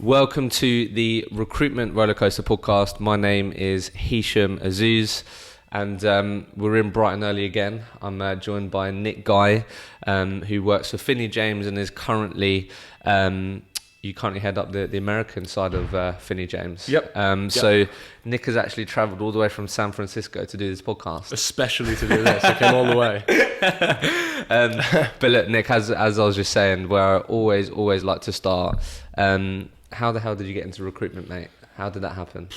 Welcome to the Recruitment Rollercoaster podcast. My name is Hisham Azuz, and we're in Brighton early again. I'm joined by Nick Guy, who works for Finney James and is currently, you currently head up the American side of Finney James. Yep. So Nick has actually travelled all the way from San Francisco to do this podcast. Especially to do this. I came all the way. But look, Nick, as I was just saying, where I always like to start, how the hell did you get into recruitment, mate? How did that happen?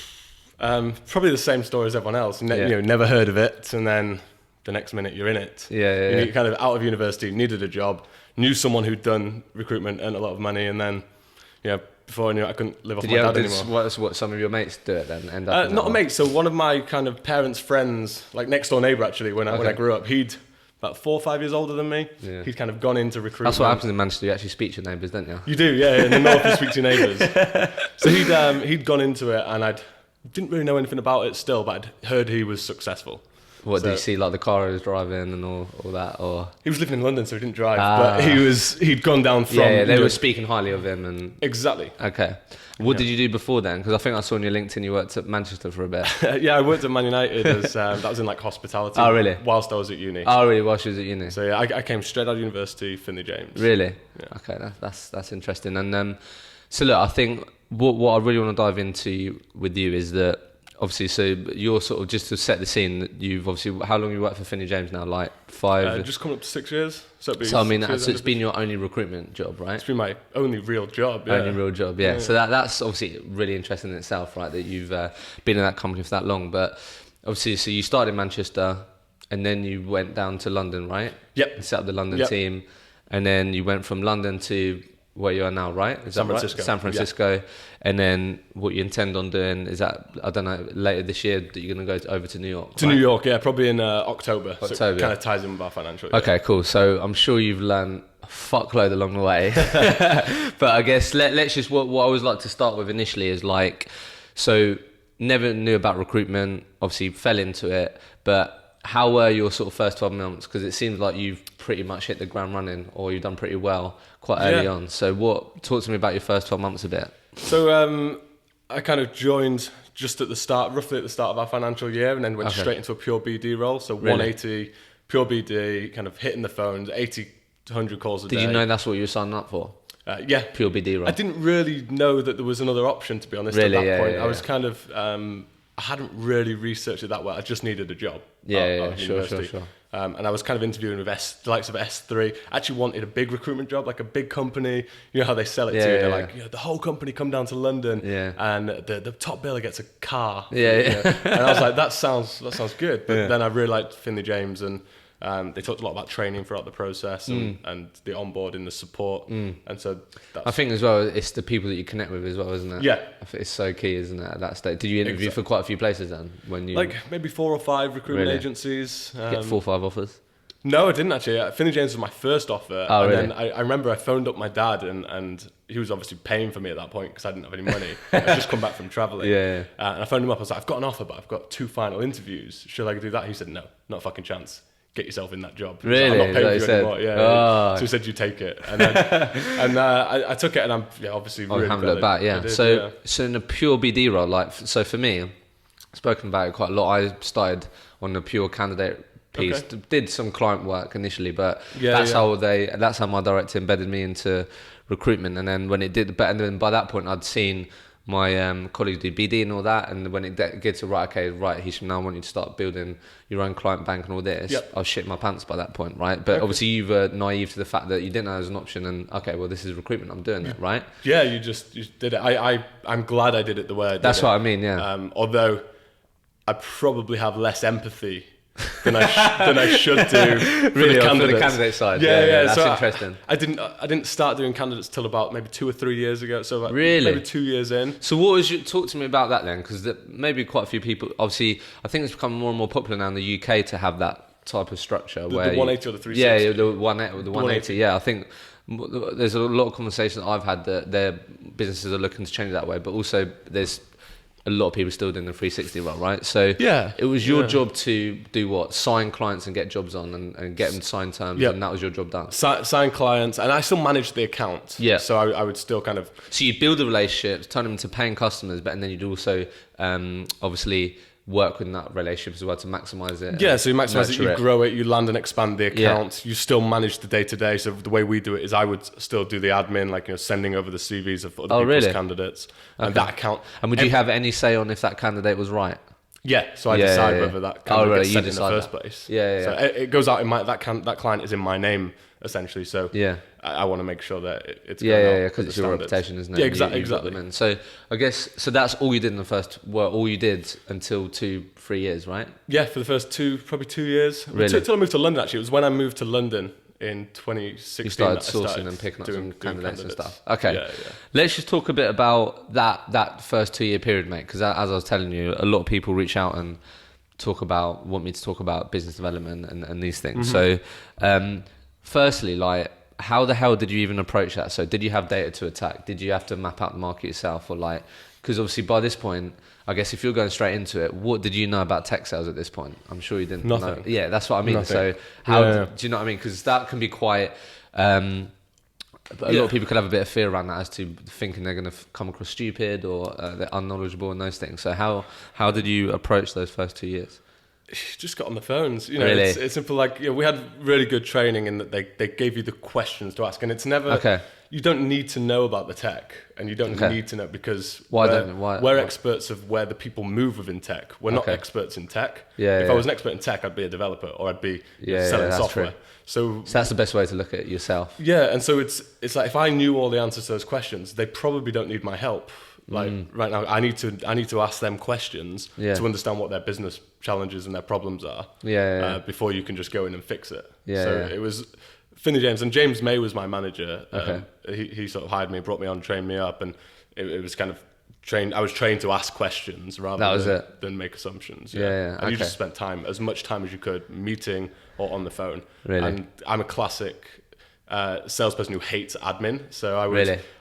Probably the same story as everyone else. Never heard of it, and then the next minute you're in it. You're kind of out of university, needed a job, knew someone who'd done recruitment, earned a lot of money, and then, before I knew it, I couldn't live off my dad anymore. What some of your mates do it then? Not a mate. So one of my kind of parents' friends, like next door neighbour actually, when I grew up, he'd about 4 or 5 years older than me. Yeah. He'd kind of gone into recruitment. That's what happens in Manchester. You actually speak to your neighbours, don't you? You do, yeah. In the north, you speak to your neighbours. So he'd gone into it, and I didn't really know anything about it still, but I'd heard he was successful. What, did you see, like the car he was driving and all that, or? He was living in London, so he didn't drive, but he'd gone down from... Yeah, they were speaking highly of him. And Exactly. Okay. What did you do before then? Because I think I saw on your LinkedIn you worked at Manchester for a bit. Yeah, I worked at Man United as that was in like hospitality. Oh, really? Whilst I was at uni. Oh, really? Whilst you was at uni? So yeah, I came straight out of university, Finney James. Really? Yeah. Okay, that's interesting. And so look, I think what I really want to dive into with you is that obviously, so you're sort of, just to set the scene, you've obviously, how long you worked for Finney James now? Like 5? Just coming up to 6 years. So I mean, so it's been your only recruitment job, right? It's been my only real job. Yeah. Only real job, yeah. So that's obviously really interesting in itself, right? That you've been in that company for that long. But obviously, so you started in Manchester, and then you went down to London, right? Yep. And set up the London team, and then you went from London to where you are now, right? Is San that Francisco. Right? San Francisco. Yeah. And then what you intend on doing is that, I don't know, later this year that you're going to go over to New York? To New York, yeah, probably in October. October. So it kind of ties in with our financial year. Okay, cool. So I'm sure you've learned a fuckload along the way. But I guess let's just, what I always like to start with initially is like, so never knew about recruitment, obviously fell into it, but how were your sort of first 12 months? Because it seems like you've pretty much hit the ground running, or you've done pretty well quite early on. So talk to me about your first 12 months a bit. So I kind of joined just at the start, roughly at the start of our financial year, and then went straight into a pure BD role. So Really? 180, pure BD, kind of hitting the phones, 80 to 100 calls a day. Did you know that's what you were signing up for? Yeah. Pure BD role? I didn't really know that there was another option, to be honest, Really? at that point. Yeah. I was kind of... I hadn't really researched it that well. I just needed a job. Sure. And I was kind of interviewing with the likes of S3. I actually wanted a big recruitment job, like a big company. You know how they sell it to you. They're like, the whole company come down to London, and the top biller gets a car. And I was like, that sounds good. But then I really liked Finney James, and they talked a lot about training throughout the process and the onboarding, the support. And so I think as well, it's the people that you connect with as well, isn't it? Yeah. I think it's so key, isn't it, at that stage? Did you interview for quite a few places then? When you like maybe 4 or 5 recruitment agencies. Get 4 or 5 offers? No, I didn't actually. Finney James was my first offer. Oh, really? And then I remember I phoned up my dad, and he was obviously paying for me at that point because I didn't have any money. I'd just come back from travelling. And I phoned him up. I was like, I've got an offer, but I've got 2 final interviews. Should I do that? He said, no, not a fucking chance. Get yourself in that job. Really? I'm not paying for you anymore. Oh. So he said, you take it. And then, I took it, and I'm obviously really haven't looked back, did, so in a pure BD role, like, so for me, I've spoken about it quite a lot. I started on the pure candidate piece, did some client work initially, but that's how my director embedded me into recruitment. And then when it did, and then by that point I'd seen my colleagues do BD and all that, and when it gets to right, Hisham, now I want you to start building your own client bank and all this, I was shitting my pants by that point, right? But obviously you were naive to the fact that you didn't know there was an option, and this is recruitment, I'm doing it, right? Yeah, you just did it. I'm glad I did it the way I did. That's what I mean, yeah. Although I probably have less empathy than I should do for really, the candidates. For the candidate side. Yeah. That's so interesting. I didn't start doing candidates till about maybe 2 or 3 years ago. So like really, maybe 2 years in. So what was talk to me about that then? Because maybe quite a few people. Obviously, I think it's become more and more popular now in the UK to have that type of structure where the 180 or the 360. Yeah, the 180. Yeah, I think there's a lot of conversations that I've had that their businesses are looking to change that way, but also there's a lot of people still doing the 360 role, right? So it was your job to do what? Sign clients and get jobs on and get them to sign terms, and that was your job done. Sign clients, and I still managed the account. Yeah. So I would still kind of... So you'd build the relationships, turn them into paying customers, but and then you'd also obviously work with that relationship as well to maximize it. Yeah, so you maximize it, you grow it, you land and expand the account. You still manage the day-to-day. So the way we do it is I would still do the admin, like, you know, sending over the CVs of other people's candidates. And that account... And would you have any say on if that candidate was right? Yeah, so I decide whether that candidate gets sent in the first place. So it goes out in my... That client is in my name, essentially. So I want to make sure that it's going out because it's your reputation, isn't it? Yeah, exactly. So I guess that's all you did in the first. Well, all you did until 2-3 years, right? Yeah, for the first probably 2 years. Really? Until I moved to London. Actually, it was when I moved to London in 2016. You started sourcing and picking up some candidates and stuff. Okay, let's just talk a bit about that first 2 year period, mate. Because as I was telling you, a lot of people reach out and want me to talk about business development and these things. So, firstly, like, how the hell did you even approach that? So did you have data to attack? Did you have to map out the market yourself? Or like, because obviously by this point, I guess if you're going straight into it, what did you know about tech sales at this point? I'm sure you didn't know. Yeah, that's what I mean. Nothing. So how do you know what I mean? Because that can be quite... a lot of people could have a bit of fear around that as to thinking they're going to come across stupid or they're unknowledgeable and those things. So how did you approach those first 2 years? Just got on the phones, you know. Really? It's simple. Like, you know, we had really good training in that they gave you the questions to ask, and it's never. You don't need to know about the tech, and you don't need to know because we're experts of where the people move within tech. We're not experts in tech. If I was an expert in tech, I'd be a developer or I'd be selling software. So that's the best way to look at yourself. Yeah, and so it's like if I knew all the answers to those questions, they probably don't need my help. Like right now, I need to ask them questions to understand what their business challenges and their problems are. Before you can just go in and fix it. It was Finney James, and James May was my manager. He sort of hired me, brought me on, trained me up, and it was kind of trained. I was trained to ask questions rather than make assumptions. And you just spent as much time as you could meeting or on the phone. Really? And I'm a classic salesperson who hates admin, so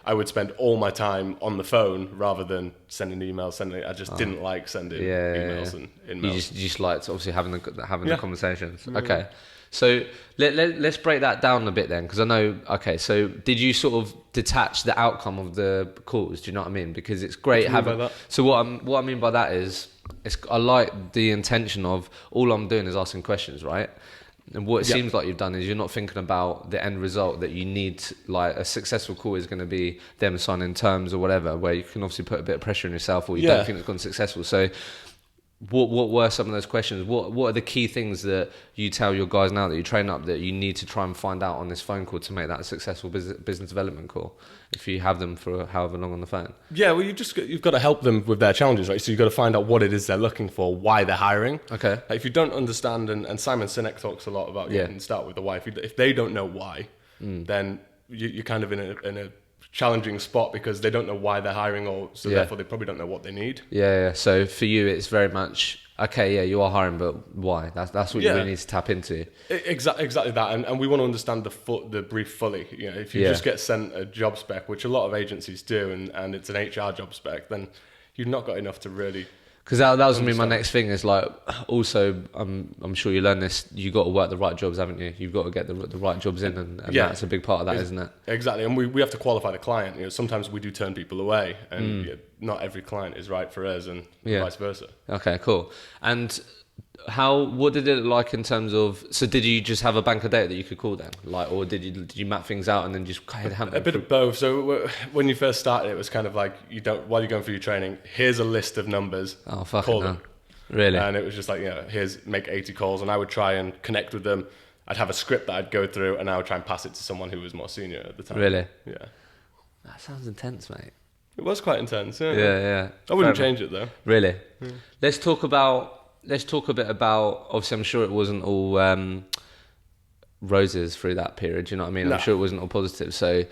I would spend all my time on the phone rather than sending emails. I just didn't like sending emails and in-mails. You just liked obviously having the conversations. Okay, so let's break that down a bit then, because I know. Okay, so did you sort of detach the outcome of the calls? Do you know what I mean? Because it's great having. So what I mean by that is, I like the intention of all I'm doing is asking questions, right? And what it seems like you've done is you're not thinking about the end result that you need. Like, a successful call is going to be them signing terms or whatever, where you can obviously put a bit of pressure on yourself, or you don't think it's gone successful. So what were some of those questions? What are the key things that you tell your guys now that you train up that you need to try and find out on this phone call to make that a successful business development call, if you have them for however long on the phone? Yeah, well, you've got to help them with their challenges, right? So you've got to find out what it is they're looking for, why they're hiring. Okay. Like, if you don't understand, and Simon Sinek talks a lot about start with the why. If they don't know why, then you're kind of in a challenging spot, because they don't know why they're hiring, or so therefore they probably don't know what they need. So for you, it's very much you are hiring, but why? That's what you really need to tap into. Exactly that, and we want to understand the brief fully. You know, if you just get sent a job spec, which a lot of agencies do, and it's an HR job spec, then you've not got enough to really. Because that was going to be my next thing, is like, also, I'm sure you learn this, you got to work the right jobs, haven't you? You've got to get the right jobs in, and that's a big part of that, isn't it? Exactly, and we have to qualify the client. You know, sometimes we do turn people away, and not every client is right for us, and vice versa. Okay, cool. And what did it look like in terms of? So did you just have a bank of data that you could call then, like, or did you map things out and then just a bit of both? So when you first started, it was kind of like, while you're going through your training, here's a list of numbers. Oh, fucking call them. Really? And it was just like, make 80 calls, and I would try and connect with them. I'd have a script that I'd go through, and I would try and pass it to someone who was more senior at the time. Really? Yeah. That sounds intense, mate. It was quite intense. Yeah. I wouldn't change it though. Really? Yeah. Let's talk a bit about, obviously I'm sure it wasn't all roses through that period, you know what I mean? No. I'm sure it wasn't all positive. So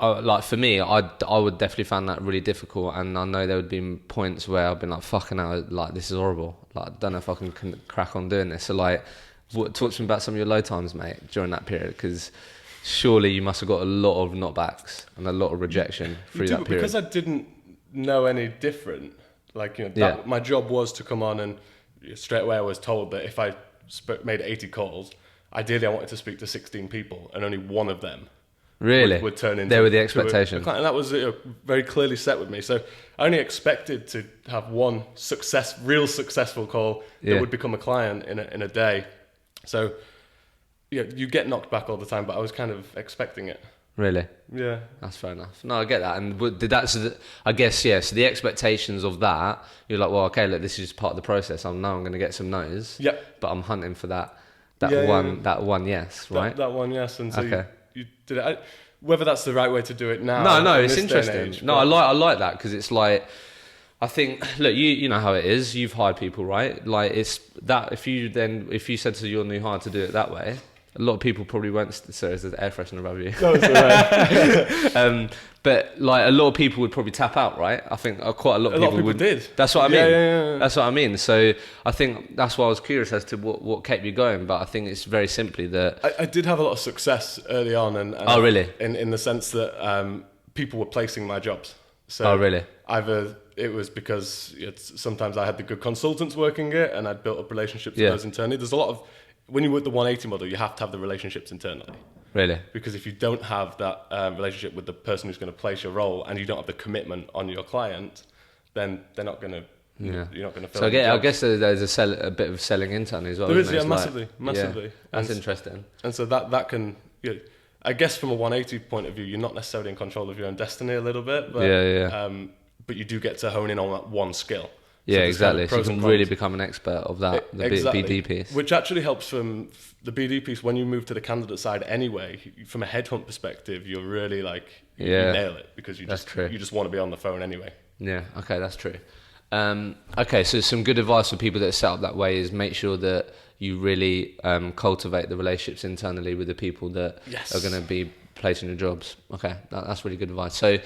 like for me, I would definitely find that really difficult, and I know there would be points where I've been like, fucking hell, like, this is horrible. Like, I don't know if I can crack on doing this. So like, talk to me about some of your low times, mate, during that period, because surely you must have got a lot of knockbacks and a lot of rejection through that period. Because I didn't know any different. Like, my job was to come on, and straight away I was told that if I made 80 calls, ideally I wanted to speak to 16 people, and only one of them would turn into... They were the expectations. And that was very clearly set with me. So I only expected to have one real successful call that would become a client in a day. So you get knocked back all the time, but I was kind of expecting it. Really? Yeah. That's fair enough. No, I get that. And I guess, yeah, so the expectations of that, you're like, well, okay, look, this is just part of the process. I'm going to get some no's. Yep. But I'm hunting for that one yes, right? That one yes. And so okay. you did it. Whether that's the right way to do it now. No, it's interesting. I like that, because it's like, I think, look, you know how it is. You've hired people, right? Like, it's that if you said to your new hire to do it that way, a lot of people probably won't. Sorry, there's air freshener above you. No, it's all right. But like, a lot of people would probably tap out, right? I think quite a lot of people did. That's what I mean. Yeah. That's what I mean. So I think that's why I was curious as to what kept you going. But I think it's very simply that I did have a lot of success early on, and oh, really? In the sense that people were placing my jobs. So oh, really? Either it was because sometimes I had the good consultants working it, and I'd built up relationships with those internally. There's a lot of, when you work the 180 model, you have to have the relationships internally. Really? Because if you don't have that relationship with the person who's going to place your role, and you don't have the commitment on your client, then they're not going to. Yeah. You're not going to fill. So I guess there's a bit of selling internally as well. There is, massively. Yeah, that's interesting. And so that can. I guess from a 180 point of view, you're not necessarily in control of your own destiny a little bit, but but you do get to hone in on that one skill. Yeah, so exactly. So you can really become an expert of that, the BD piece. Which actually helps from the BD piece when you move to the candidate side anyway. From a headhunt perspective, you're really like, you nail it, because you just want to be on the phone anyway. Yeah, okay, that's true. Okay, so some good advice for people that are set up that way is make sure that you really cultivate the relationships internally with the people that are going to be placing your jobs. Okay, that's really good advice. So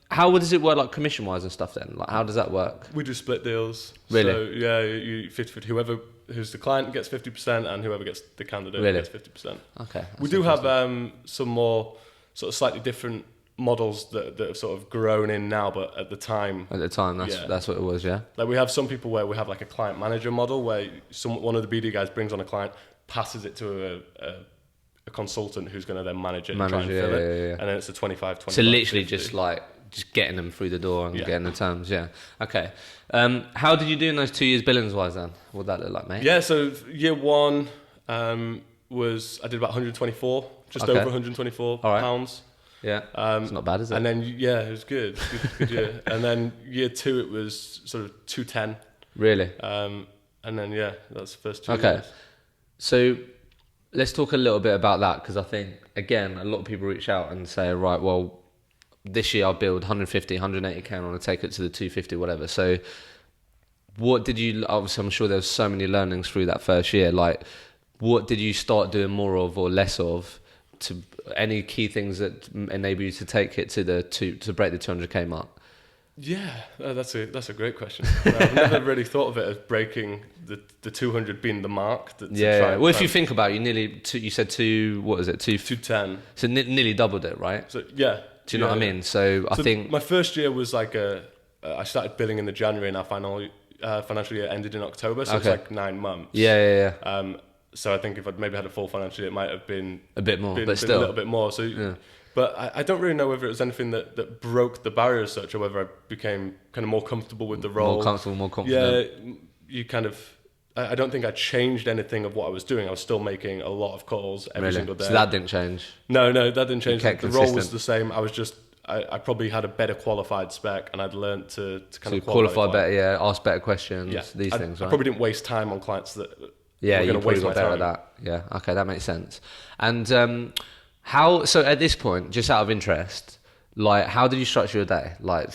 how does it work, like commission-wise and stuff then? Like, how does that work? We do split deals. Really? So, you 50-50. Who's the client gets 50%, and whoever gets the candidate gets 50%. Okay. We do have some more sort of slightly different models that have sort of grown in now, but at the time, that's what it was, yeah. Like, we have some people where we have like a client manager model, where one of the BD guys brings on a client, passes it to a consultant who's going to then manage it and try and fill it, and then it's a 25. So literally 50. just getting them through the door and getting the terms, Okay. How did you do in those 2 years billings wise then? What would that look like, mate? Yeah, so year one I did about 124, just over 124 pounds. Yeah, it's not bad, is it? And then it was good. Good year. And then year two it was sort of 210. Really? And then that's the first 2 years. So let's talk a little bit about that, because I think again a lot of people reach out and say, right, well, this year I'll build 150, 180k and I want to take it to the 250, whatever. So what did you, obviously I'm sure there's so many learnings through that first year, like what did you start doing more of or less of, to any key things that enable you to take it to break the 200k mark? Yeah, that's a great question. I've never really thought of it as breaking the 200 being the mark. Well, if you think about it, you said 210. So nearly doubled it, right? So yeah. Do you know what I mean? So I think my first year was like I started billing in the January, and our financial year ended in October, so it's like 9 months. Yeah. So I think if I'd maybe had a full financial year, it might have been a bit more, but still a little bit more. So, but I don't really know whether it was anything that broke the barrier as such, or whether I became kind of more comfortable with the role. More comfortable, more confident. Yeah, you kind of. I don't think I changed anything of what I was doing. I was still making a lot of calls every single day. So that didn't change? No, that didn't change. The role was the same. I was just, I probably had a better qualified spec, and I'd learned to kind of qualify better, ask better questions, these things, right? I probably didn't waste time on clients that you probably got better at that. Yeah, okay, that makes sense. And so at this point, just out of interest, like, how did you structure your day? Like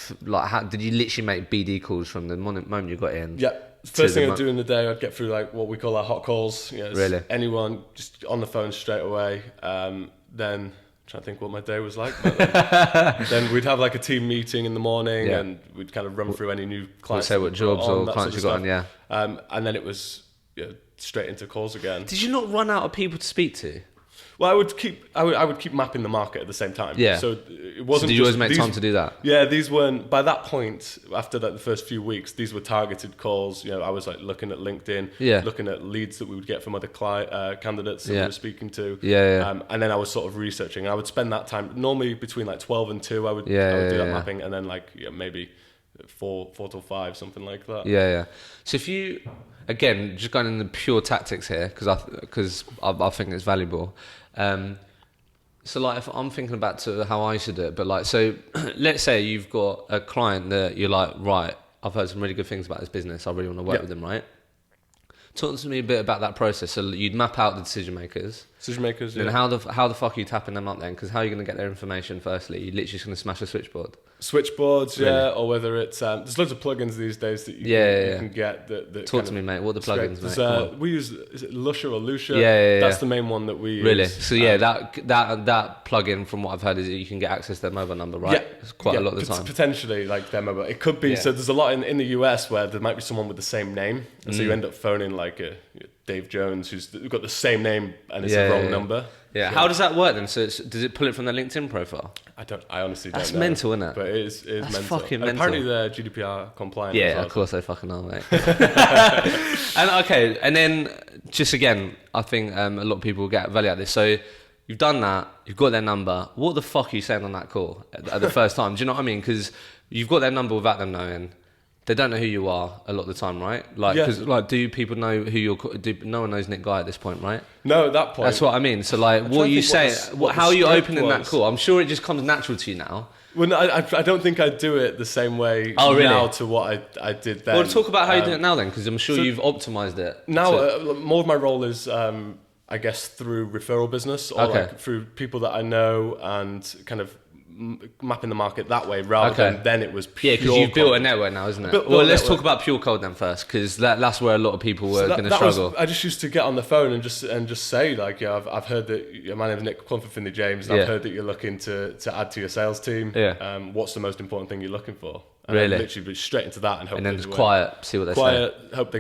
how did you literally make BD calls from the moment you got in? Yeah. First thing I'd do in the day, I'd get through like what we call our hot calls. Really? Anyone just on the phone straight away. Then I'm trying to think what my day was like. Then we'd have like a team meeting in the morning, and we'd kind of run through any new clients. We'll say what jobs or clients you got on, and then it was straight into calls again. Did you not run out of people to speak to? Well, I would keep mapping the market at the same time. Yeah. So it wasn't. So did you always make time to do that? Yeah, these weren't. By that point, after the first few weeks, these were targeted calls. I was like looking at LinkedIn, looking at leads that we would get from other candidates that we were speaking to. And then I was sort of researching. I would spend that time normally between like 12 and 2. I would do that mapping, and then like maybe 4 till 5, something like that. Yeah. So if you, again, just going into pure tactics here, because I think it's valuable. So like if I'm thinking back to how I used to do it, but like, so let's say you've got a client that you're like, right, I've heard some really good things about this business. I really want to work with them, right? Talk to me a bit about that process. So you'd map out the decision makers. Then how the fuck are you tapping them up then? Because how are you going to get their information? Firstly, you're literally just going to smash a switchboard. Switchboards, really? Or whether it's there's loads of plugins these days that you can get. That talk to me, mate. What are the plugins, mate? We use, is it Lusher or Lucia? That's the main one that we use. Really? So that plugin, from what I've heard, is that you can get access to their mobile number, right? Yeah, it's quite a lot of the time. Potentially, like their mobile. It could be. So there's a lot in the US where there might be someone with the same name, and so you end up phoning like Dave Jones, who's got the same name and it's the wrong number. Yeah. So how does that work then? So does it pull it from their LinkedIn profile? I honestly don't know. That's mental, isn't it? But it is That's mental. Fucking and mental. Apparently they're GDPR compliant. Yeah, well, of course they fucking are, mate. And then just again, I think a lot of people get value out of this. So you've done that, you've got their number. What the fuck are you saying on that call at the first time? Do you know what I mean? Because you've got their number without them knowing. They don't know who you are a lot of the time, right? Like, because do people know who you're? No one knows Nick Guy at this point, right? No, at that point. That's what I mean. So, like, what you say? How are you opening that call? I'm sure it just comes natural to you now. Well, no, I don't think I do it the same way now to what I did then. Well, talk about how you do it now then, because I'm sure you've optimized it. Now, more of my role is, I guess, through referral business or like through people that I know and kind of mapping the market that way rather than then it was pure. Yeah, because you've built a network now, isn't it? Well, let's talk about pure cold then first, because that's where a lot of people were going to struggle. I just used to get on the phone and just say like, I've heard that my name is Nick, calling for Finley James, and I've heard that you're looking to add to your sales team. What's the most important thing you're looking for? And really, literally be straight into that and hope. And then just quiet, see what they say. Hope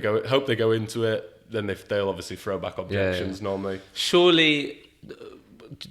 they go into it. Then they'll obviously throw back objections normally. Surely,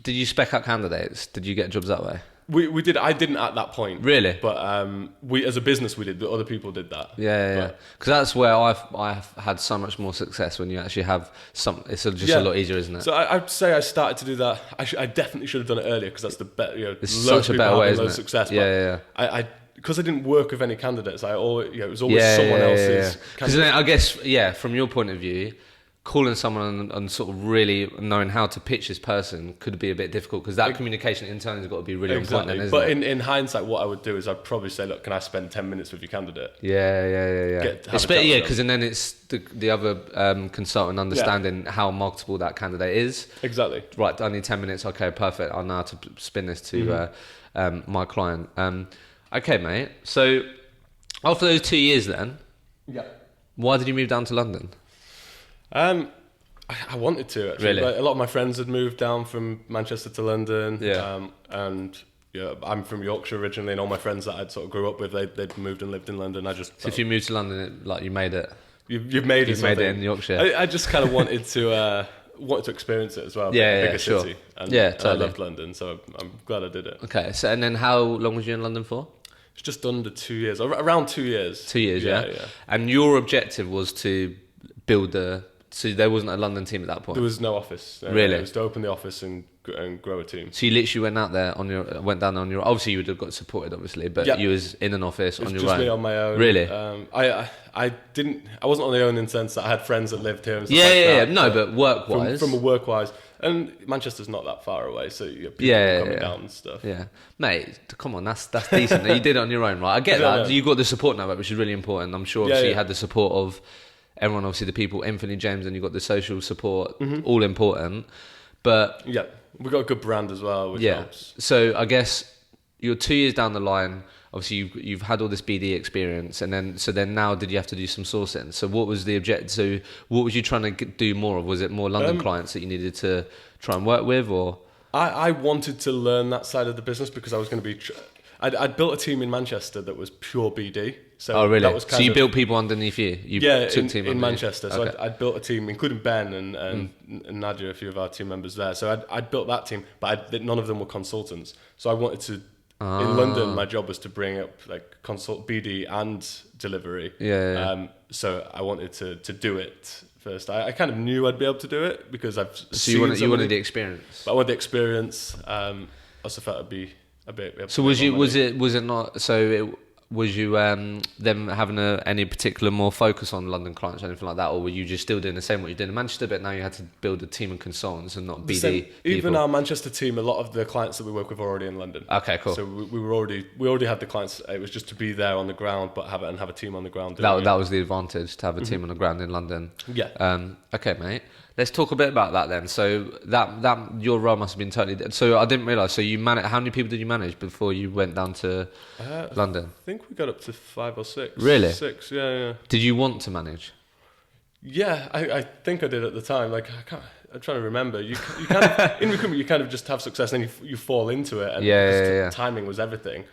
did you spec out candidates? Did you get jobs that way? We did. I didn't at that point. Really? But we, as a business, we did. But other people did that. Yeah. Because that's where I've had so much more success when you actually have some. It's just a lot easier, isn't it? So I'd say I started to do that. I definitely should have done it earlier because that's the better. It's such a better way, isn't it? Success. Yeah. I because I didn't work with any candidates. It was always someone else's. Because I guess from your point of view, calling someone and sort of really knowing how to pitch this person could be a bit difficult because that communication internally has got to be really important, isn't it? But in hindsight, what I would do is I'd probably say, look, can I spend 10 minutes with your candidate? Yeah. Because then it's the other consultant understanding how marketable that candidate is. Exactly. Right, I need 10 minutes. Okay, perfect. I know how to spin this to my client. Okay, mate. So after those 2 years then, why did you move down to London? I wanted to actually. Really? Like, a lot of my friends had moved down from Manchester to London. And I'm from Yorkshire originally, and all my friends that I'd sort of grew up with, they'd moved and lived in London. So if you moved to London, you made it. You've made it. You've made it in Yorkshire. I just kind of wanted to experience it as well. Bigger city. And, totally. And I loved London, so I'm glad I did it. Okay, so and then how long was you in London for? It's just under 2 years, around 2 years. 2 years, yeah. And your objective was to build so there wasn't a London team at that point? There was no office. Really? It was to open the office and grow a team. So you literally went down there on your. Obviously, you would have got supported, obviously, but you was in an office on your own. Just me on my own. Really? I wasn't on my own in the sense that I had friends that lived here and stuff like that. No, but work-wise. From a work-wise. And Manchester's not that far away, so people coming down and stuff. Yeah. Mate, come on, that's decent. You did it on your own, right? I get that. You got the support network, which is really important. I'm sure obviously you had the support of everyone, obviously the people, Anthony James, and you got the social support, all important. But yeah, we got a good brand as well, which helps. So I guess you're 2 years down the line. Obviously, you've had all this BD experience, and then now did you have to do some sourcing? So what was the objective? So what was you trying to do more of? Was it more London clients that you needed to try and work with, or? I wanted to learn that side of the business because I was going to be. I'd built a team in Manchester that was pure BD. So oh, really? That was so you built people underneath you? In Manchester. So I'd built a team, including Ben and Nadia, a few of our team members there. So I'd built that team, but none of them were consultants. So I wanted to, in London, my job was to bring up like consult BD and delivery. So I wanted to do it first. I kind of knew I'd be able to do it because I've seen you wanted the experience. But I wanted the experience. I also felt it'd be a bit. So was it not? So was you them having any particular more focus on London clients or anything like that, or were you just still doing the same what you did in Manchester, but now you had to build a team of consultants and not BD people? Even our Manchester team, a lot of the clients that we work with are already in London. Okay, cool. So we already had the clients. It was just to be there on the ground, but have a team on the ground. That was the advantage, to have a team on the ground in London. Yeah. Okay, mate. Let's talk a bit about that then. So that your role must have been totally. So I didn't realise. So you how many people did you manage before you went down to London? I think we got up to 5 or 6. Really? 6. Yeah. Did you want to manage? Yeah, I think I did at the time. Like I'm trying to remember. You kind of in recruitment you kind of just have success and then you fall into it. And timing was everything.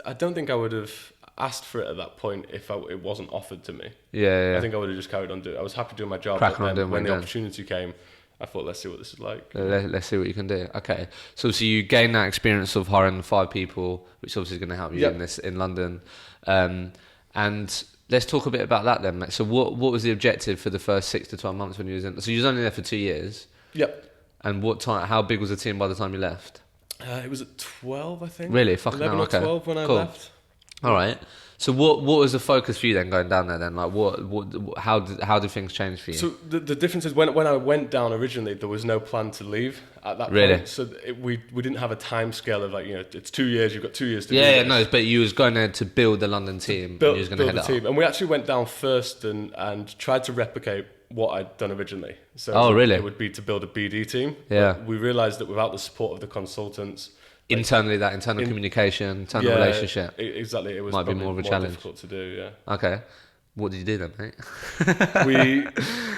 I don't think I would have asked for it at that point if it wasn't offered to me. I think I would have just carried on doing it. I was happy doing my job, but then when the opportunity came, I thought, let's see what this is like. Let's see what you can do. Okay, so you gain that experience of hiring 5 people, which obviously is going to help you in London. And let's talk a bit about that then, mate. So what was the objective for the first 6 to 12 months when you was in? So you was only there for 2 years. Yep. And what time? How big was the team by the time you left? It was at 12, I think. Really? Fucking 11 or 12 when I left. All right. So what was the focus for you then going down there then? Like how did things change for you? So the difference is when I went down originally, there was no plan to leave at that point. So we didn't have a time scale of like, it's 2 years, you've got 2 years to do this. No, but you was going there to build the London team. Build the team. And we actually went down first and tried to replicate what I'd done originally. So it would be to build a BD team. But we realised that without the support of the consultants, internally, that internal communication, internal relationship, exactly, it was might be more of a challenge. Difficult to do. Okay, what did you do then, mate?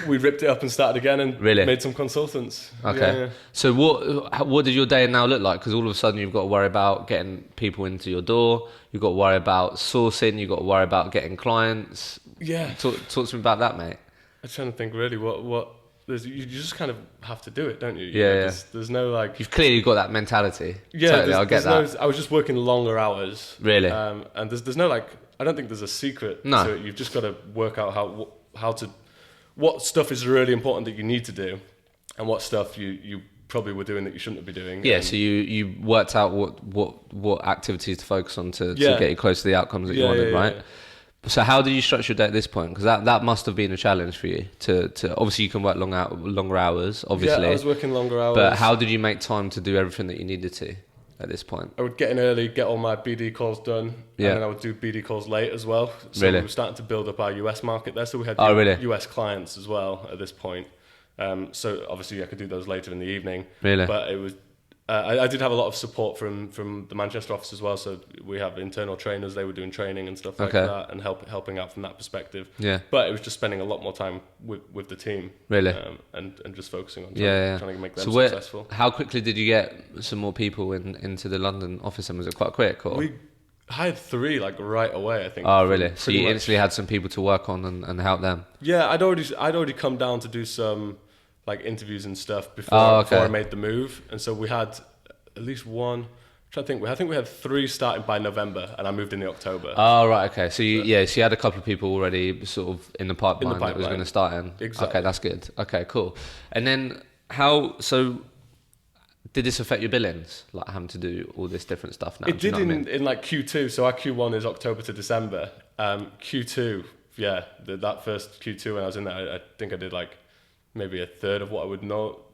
we ripped it up and started again and made some consultants. Okay, so what did your day now look like? Because all of a sudden you've got to worry about getting people into your door, you've got to worry about sourcing, you've got to worry about getting clients. Talk to me about that, mate. I'm trying to think really what. You just kind of have to do it, don't you? There's no like. You've clearly got that mentality. Yeah, totally, I get that. I was just working longer hours. Really. And there's no like. I don't think there's a secret to it. You've just got to work out what stuff is really important that you need to do, and what stuff you probably were doing that you shouldn't be doing. Yeah. So you worked out what activities to focus on to get you close to the outcomes that you wanted, right? Yeah. So how did you structure your day at this point? Because that must have been a challenge for you to obviously you can work longer hours, obviously. Yeah, I was working longer hours. But how did you make time to do everything that you needed to at this point? I would get in early, get all my BD calls done, and then I would do BD calls late as well. So we were starting to build up our US market there, so we had US clients as well at this point. So obviously I could do those later in the evening. Really? But it was... I did have a lot of support from the Manchester office as well, so we have internal trainers, they were doing training and stuff like that, and helping out from that perspective. Yeah. But it was just spending a lot more time with the team. Really? And just focusing on trying to make them successful. How quickly did you get some more people into the London office, and was it quite quick? Or? We hired 3 like right away, I think. Oh, really? So you instantly had some people to work on and help them? Yeah, I'd already come down to do some like interviews and stuff before I made the move, and so we had at least one. I think we had 3 starting by November, and I moved in October. Oh, right, okay. So you had a couple of people already sort of in the pipeline that was going to start in. Exactly. Okay, that's good. Okay, cool. And then did this affect your billings, like having to do all this different stuff now? It did in like Q2. So our Q1 is October to December. Q2, that first Q2 when I was in there, I think I did like maybe a third of what I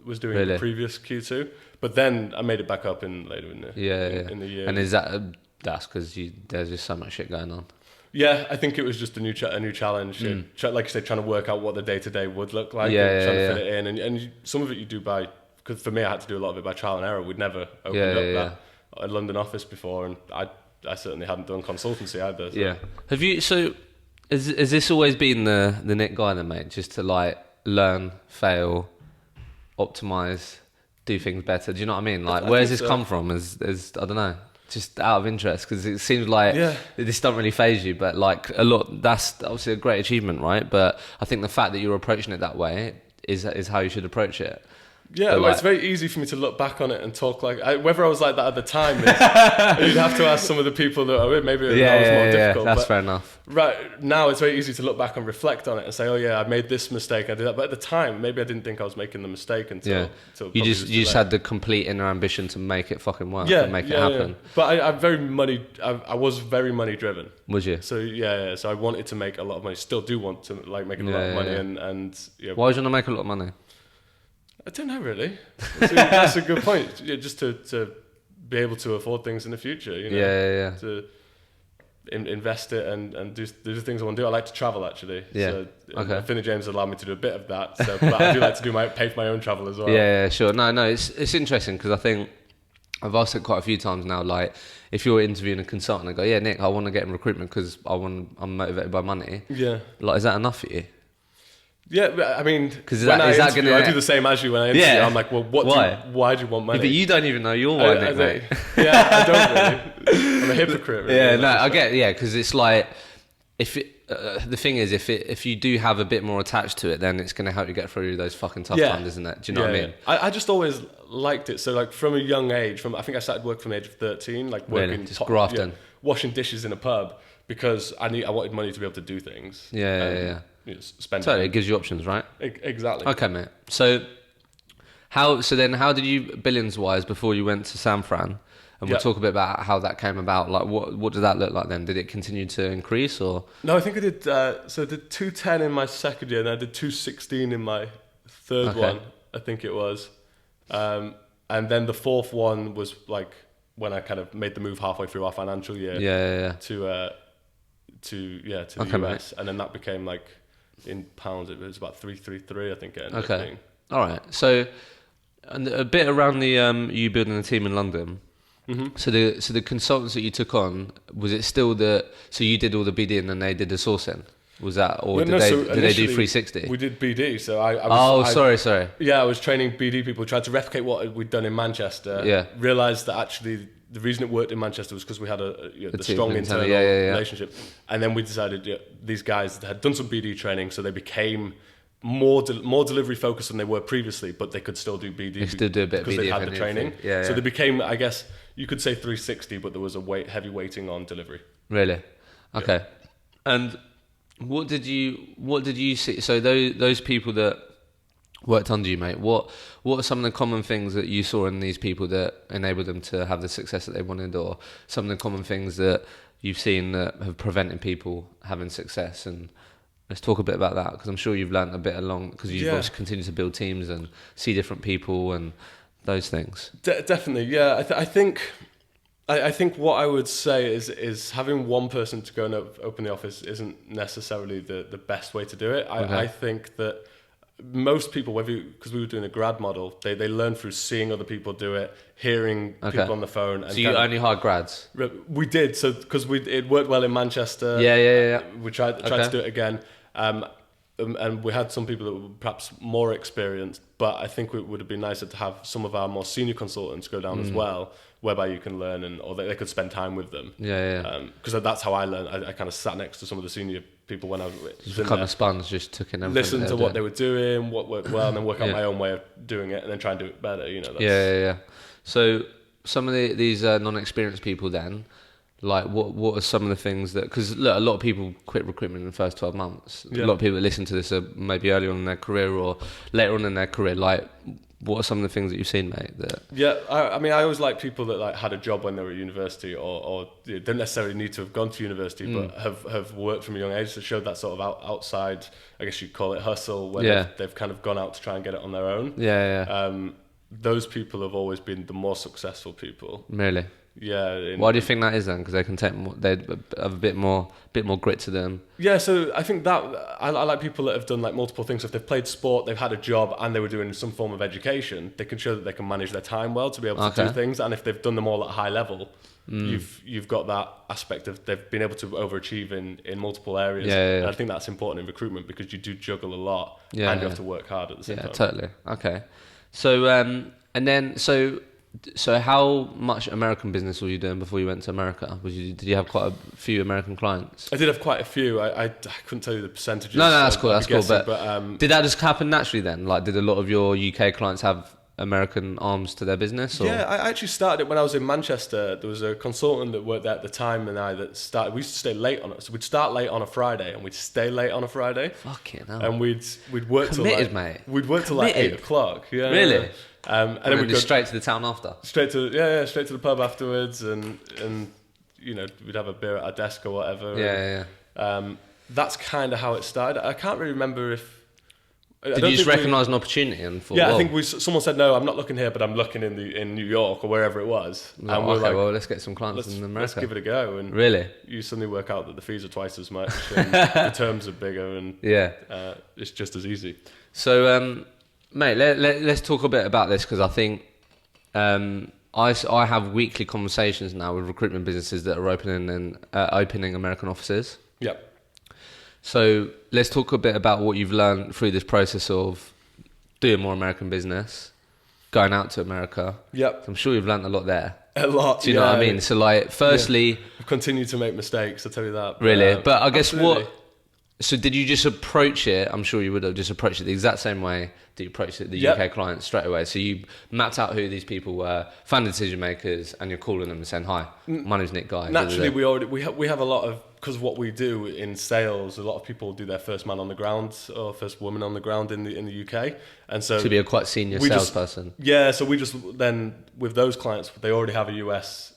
was doing in the previous Q2. But then I made it back up later in the year. And is that's because there's just so much shit going on? Yeah, I think it was just a new challenge. Like I said, trying to work out what the day-to-day would look like, and trying to fit it in. And some of it you do because for me I had to do a lot of it by trial and error. We'd never opened up a London office before, and I certainly hadn't done consultancy either. So. Yeah. Have you, has this always been the Nick guy then, mate? Just to like learn, fail, optimise, do things better. Do you know what I mean? Like, where's this come from? As I don't know. Just out of interest, because it seems like this don't really phase you, but like a lot. That's obviously a great achievement, right? But I think the fact that you're approaching it that way is how you should approach it. Yeah, well, it's very easy for me to look back on it and talk whether I was like that at the time. You'd have to ask some of the people that are with. Maybe that was more difficult. That's fair enough. Right now, it's very easy to look back and reflect on it and say, "Oh yeah, I made this mistake. I did that." But at the time, maybe I didn't think I was making the mistake until you just had the complete inner ambition to make it fucking work and make it happen. Yeah. But I'm very money. I was very money driven. Was you? So so I wanted to make a lot of money. Still do want to like make a lot of money. And why would you want to make a lot of money? I don't know really. That's a good point. Just to be able to afford things in the future. To invest it and do the things I want to do. I like to travel actually. Yeah. So Finley James allowed me to do a bit of that. So, but I do like to pay for my own travel as well. Yeah, sure. No, it's interesting because I think I've asked it quite a few times now. Like, if you're interviewing a consultant, I go, "Yeah, Nick, I want to get in recruitment because I'm motivated by money." Yeah. Like, is that enough for you? Yeah, I mean, because I do the same as you when I interview. Yeah. I'm like, well, why do you want money? But you don't even know your why, Nick, mate. Yeah, I don't really. I'm a hypocrite. Really, yeah, no, I get. Yeah, because it's like the thing is, if you do have a bit more attached to it, then it's going to help you get through those fucking tough times, isn't it? Do you know what I mean? I just always liked it. So like from a young age, I think I started work from the age of 13, like working just grafting, washing dishes in a pub because I wanted money to be able to do things. Yeah. Spend totally, it gives you options, right? Exactly. Okay, mate. So how did you, billions wise, before you went to San Fran? And we'll talk a bit about how that came about. Like, what did that look like then? Did it continue to increase or? No, I think I did. So I did 210 in my second year, and I did 216 in my third one. I think it was, and then the fourth one was like when I kind of made the move halfway through our financial year. To the US, mate. And then that became like. In pounds, it was about 333, I think. Okay. All right. So, and a bit around the you building a team in London. Mm-hmm. So the consultants that you took on, was it still so you did all the BD and then they did the sourcing? Was that, or did they do 360? We did BD. So sorry. Yeah, I was training BD people, tried to replicate what we'd done in Manchester. Yeah. Realised that actually the reason it worked in Manchester was because we had the strong internal relationship. And then we decided these guys had done some BD training, so they became more delivery focused than they were previously, but they could still do BD. They still do a bit of BD because they had the training. So they became, I guess, you could say 360, but there was a heavy weighting on delivery. Really? Okay. Yeah. And what did you see? So those people that worked under you, mate, what are some of the common things that you saw in these people that enabled them to have the success that they wanted, or some of the common things that you've seen that have prevented people having success? And let's talk a bit about that, because I'm sure you've learned a bit along, because you've obviously continued to build teams and see different people and those things. Definitely, yeah. I think what I would say is having one person to go and open the office isn't necessarily the best way to do it. I think that most people, because we were doing a grad model, they learn through seeing other people do it, hearing people on the phone. And so you only hired grads? We did, so because it worked well in Manchester. Yeah. We tried to do it again, and we had some people that were perhaps more experienced, but I think it would have been nicer to have some of our more senior consultants go down as well, whereby you can learn or they could spend time with them. Because that's how I learned. I kind of sat next to some of the senior people when I was in kind of sponge, just took in everything. Listen to what they were doing, what worked well, and then work out my own way of doing it, and then try and do it better. Yeah. So some of these non-experienced people then, like what are some of the things that, because look, a lot of people quit recruitment in the first 12 months. A lot of people that listen to this are maybe early on in their career or later on in their career. Like, what are some of the things that you've seen, mate? I mean, I always like people that had a job when they were at university, or didn't necessarily need to have gone to university, but have worked from a young age, that showed that sort of outside, I guess you'd call it hustle, where they've kind of gone out to try and get it on their own. Those people have always been the more successful people. Really? Yeah. Why do you think that is then? Because they can take they have a bit more grit to them. Yeah, so I think that I like people that have done like multiple things. So if they've played sport, they've had a job, and they were doing some form of education, they can show that they can manage their time well to be able to do things. And if they've done them all at a high level, you've got that aspect of they've been able to overachieve in multiple areas. And I think that's important in recruitment, because you do juggle a lot and you have to work hard at the same time. Yeah, totally. Okay. So and then So how much American business were you doing before you went to America? Did you have quite a few American clients? I did have quite a few. I couldn't tell you the percentages. No, that's cool. That's cool. But did that just happen naturally then? Like, did a lot of your UK clients have American arms to their business? Or? Yeah, I actually started it when I was in Manchester. There was a consultant that worked there at the time, and I that started. We used to stay late on it, so we'd start late on a Friday, and we'd stay late on a Friday. Fucking hell. And we'd work Committed, till mate. We'd work till like 8 o'clock. Yeah, really. And then we'd go straight to the town after. Straight to the pub afterwards, and you know, we'd have a beer at our desk or whatever. Yeah. That's kind of how it started. I can't really remember if. Did you just recognise an opportunity and thought? Yeah, I think someone said no. I'm not looking here, but I'm looking in New York or wherever it was. Like, and we're okay, well, let's get some clients in America. Let's give it a go. And really, you suddenly work out that the fees are twice as much, and the terms are bigger, and it's just as easy. So, mate, let's talk a bit about this because I think I have weekly conversations now with recruitment businesses that are opening American offices. Yeah. So let's talk a bit about what you've learned through this process of doing more American business, going out to America. Yep. I'm sure you've learned a lot there. A lot. Do you know what I mean? So like, firstly... I've continued to make mistakes, I'll tell you that. Really? But I guess absolutely. So did you just approach it, I'm sure you would have just approached it the exact same way that you approached it the UK clients straight away. So you mapped out who these people were, found the decision makers, and you're calling them and saying, hi, my name's Nick Guy. Naturally, we have a lot of, because of what we do in sales, a lot of people do their first man on the ground or first woman on the ground in the UK. And so to be a quite senior salesperson. So we just then, with those clients, they already have a US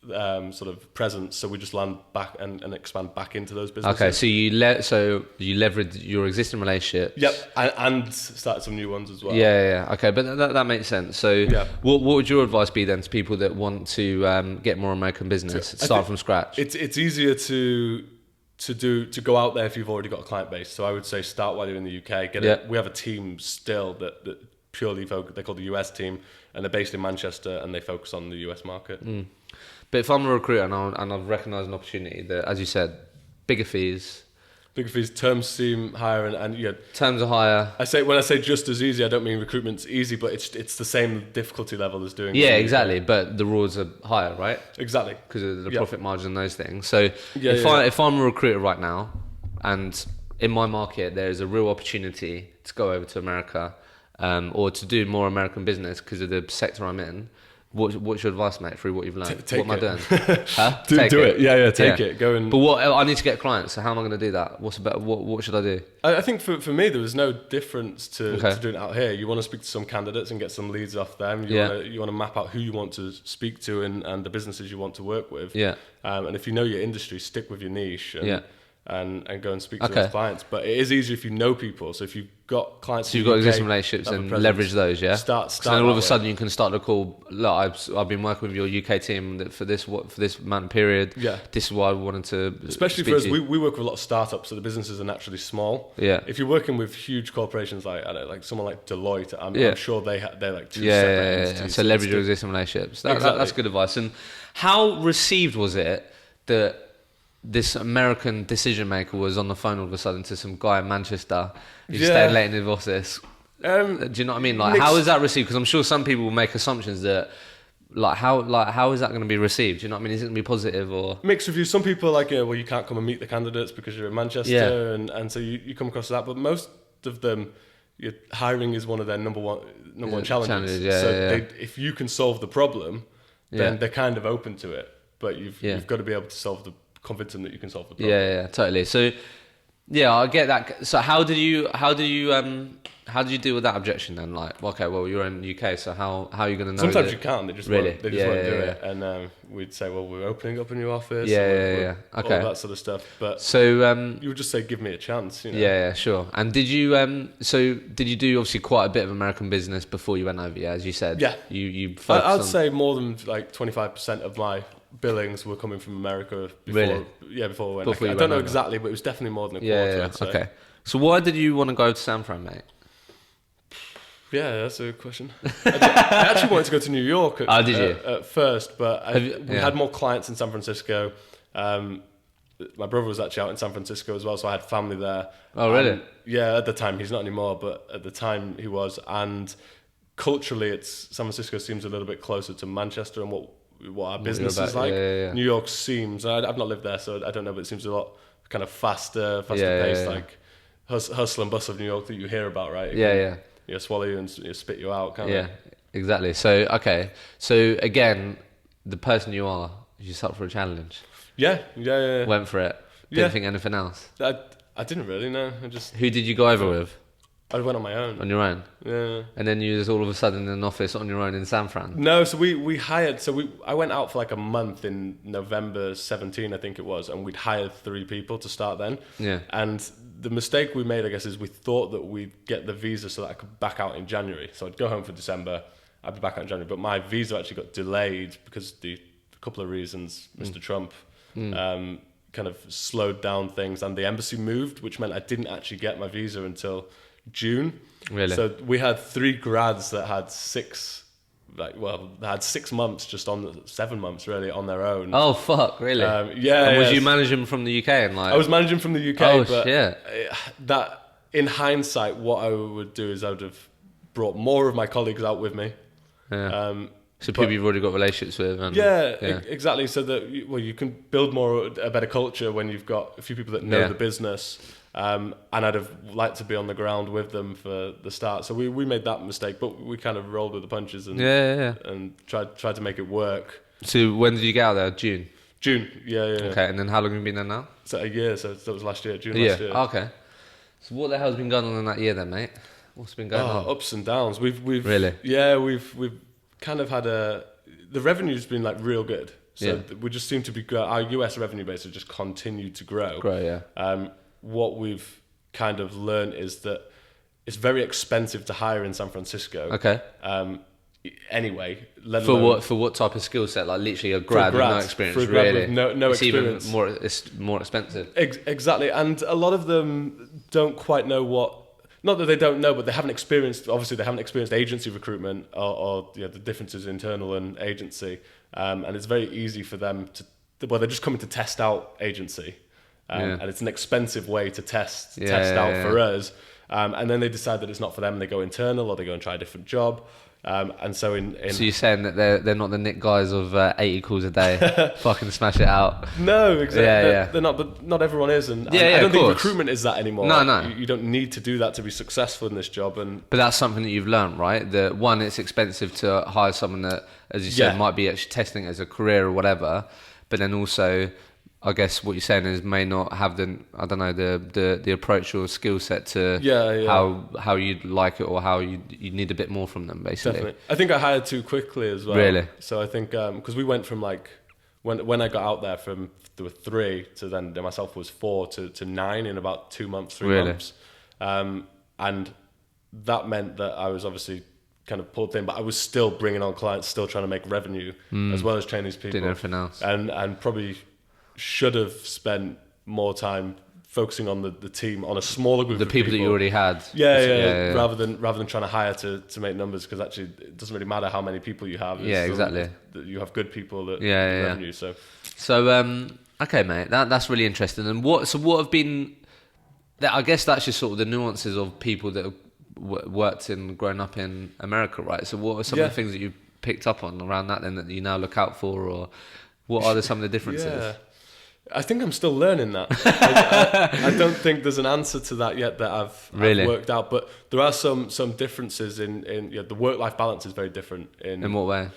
sort of presence, so we just land back and expand back into those businesses. Okay, so you leverage your existing relationships. Yep, and started some new ones as well. Yeah. Okay, but that makes sense. So, what would your advice be then to people that want to get more American business, start from scratch? It's easier to go out there if you've already got a client base. So I would say start while you're in the UK. We have a team still that purely focus. They're called the US team, and they're based in Manchester, and they focus on the US market. But if I'm a recruiter and I've recognised an opportunity that, as you said, bigger fees, terms seem higher, and terms are higher. When I say just as easy, I don't mean recruitment's easy, but it's the same difficulty level as doing. Yeah, exactly. But the rewards are higher, right? Exactly, because of the profit margin and those things. So if I'm a recruiter right now, and in my market there is a real opportunity to go over to America, or to do more American business because of the sector I'm in. What's your advice, mate, through what you've learned? What am I doing? Huh? do it. Yeah, take it. Go and. But I need to get clients, so how am I going to do that? What should I do? I think for me, there was no difference to doing it out here. You want to speak to some candidates and get some leads off them. You want to map out who you want to speak to and the businesses you want to work with. Yeah. And if you know your industry, stick with your niche. And go and speak to those clients. But it is easier if you know people. So if you've got clients, so you've got existing relationships and leverage those, yeah. Start. So then all of a sudden you can start to call. Look, I've been working with your UK team for this amount of period. Yeah. This is why I wanted to. Especially for us, we work with a lot of startups, so the businesses are naturally small. Yeah. If you're working with huge corporations like someone like Deloitte, I'm sure they're like two separate entities. So leverage your existing relationships. That's good advice. And how received was it that this American decision maker was on the phone all of a sudden to some guy in Manchester who's staying late in his office? Do you know what I mean? Like, how is that received? Because I'm sure some people will make assumptions that, how is that going to be received? Do you know what I mean? Is it going to be positive or mixed reviews? Some people are like, you can't come and meet the candidates because you're in Manchester, and so you come across that. But most of them, hiring is one of their number one challenges. If you can solve the problem, then they're kind of open to it. But you've got to be able to convince them that you can solve the problem. Yeah, totally. So, I get that. So, how did you deal with that objection then? Like, okay, well, you're in the UK, so how are you going to know? Sometimes you can't. They just won't do it. Yeah. And we'd say, well, we're opening up a new office. Okay. All that sort of stuff. But you would just say, give me a chance. Yeah, sure. And did you did you do obviously quite a bit of American business before you went over? Yeah, as you said. Yeah. You I'd say more than like 25% of my billings were coming from America before. Really? Before we went. I don't know exactly, but it was definitely more than a quarter. I'd say. Okay. So why did you want to go to San Fran, mate? Yeah, that's a good question. I actually wanted to go to New York at first, but we had more clients in San Francisco. My brother was actually out in San Francisco as well, so I had family there. Oh, really? Yeah, at the time. He's not anymore, but at the time he was. And culturally, San Francisco seems a little bit closer to Manchester and what our business is like. New York seems, I've not lived there, so I don't know, but it seems a lot kind of faster paced, like hustle and bustle of New York that you hear about, right? Swallow you and spit you out, kind of. Yeah, exactly. So, okay. So, again, the person you are, you set up for a challenge. Yeah. Went for it. Didn't think anything else. I didn't really, no. Who did you go over with? I went on my own. On your own? Yeah. And then you was all of a sudden in an office on your own in San Fran? No, so we hired, I went out for like a month in November 17, I think it was, and we'd hired 3 people to start then. Yeah. And the mistake we made, I guess, is we thought that we'd get the visa so that I could back out in January. So I'd go home for December, I'd be back out in January. But my visa actually got delayed because a couple of reasons. Mr. Trump kind of slowed down things, and the embassy moved, which meant I didn't actually get my visa until June. Really? So we had 3 grads that had 6 months, just on 7 months really on their own. Oh fuck, really? And was you managing from the UK and like? I was managing from the UK, but shit. That in hindsight, what I would do is I would have brought more of my colleagues out with me. Yeah. So people you've already got relationships with. And, exactly. So that you can build a better culture when you've got a few people that know the business. And I'd have liked to be on the ground with them for the start. So we made that mistake, but we kind of rolled with the punches and and tried to make it work. So when did you get out there? June, yeah. Okay, and then how long have you been there now? So a year. So that was last year, June last year. Okay. So what the hell's been going on in that year then, mate? What's been going on? Ups and downs. We've really, we've kind of had the revenue's been like real good. So we just seem to be our US revenue base has just continued to grow. What we've kind of learned is that it's very expensive to hire in San Francisco. Okay. Anyway, for what type of skill set? Like literally a grad with no experience. For a grad really, with no experience. It's more expensive. Exactly, and a lot of them don't quite know what. Not that they don't know, but they haven't experienced. Obviously, they haven't experienced agency recruitment or the differences internal and agency, and it's very easy for them to. Well, they're just coming to test out agency. And it's an expensive way to test out for us. And then they decide that it's not for them and they go internal or they go and try a different job. And so so you're saying that they're not the Nick guys of 80 calls a day, fucking smash it out. No, exactly. They're not, but not everyone is. And I don't think recruitment is that anymore. No. You don't need to do that to be successful in this job. But that's something that you've learned, right? That one, it's expensive to hire someone that, as you said, might be actually testing it as a career or whatever. But then also, I guess what you're saying is may not have the approach or skill set to how you'd like it or how you need a bit more from them, basically. Definitely. I think I hired too quickly as well. Really? So I think because we went from like when I got out there there were 3 to then myself was 4 to 9 in about 2 months, 3 months, and that meant that I was obviously kind of pulled in, but I was still bringing on clients, still trying to make revenue as well as training these people. Doing everything else, and probably should have spent more time focusing on the team, on a smaller group of people that you already had. Rather than trying to hire to make numbers, because actually it doesn't really matter how many people you have. Exactly. You have good people that revenue. So okay, mate, that's really interesting. And what have been? I guess that's just sort of the nuances of people that have worked and grown up in America, right? So what are some of the things that you picked up on around that then that you now look out for, or what are some of the differences? Yeah. I think I'm still learning that. I don't think there's an answer to that yet that I've worked out, but there are some differences in the work-life balance is very different. In what way?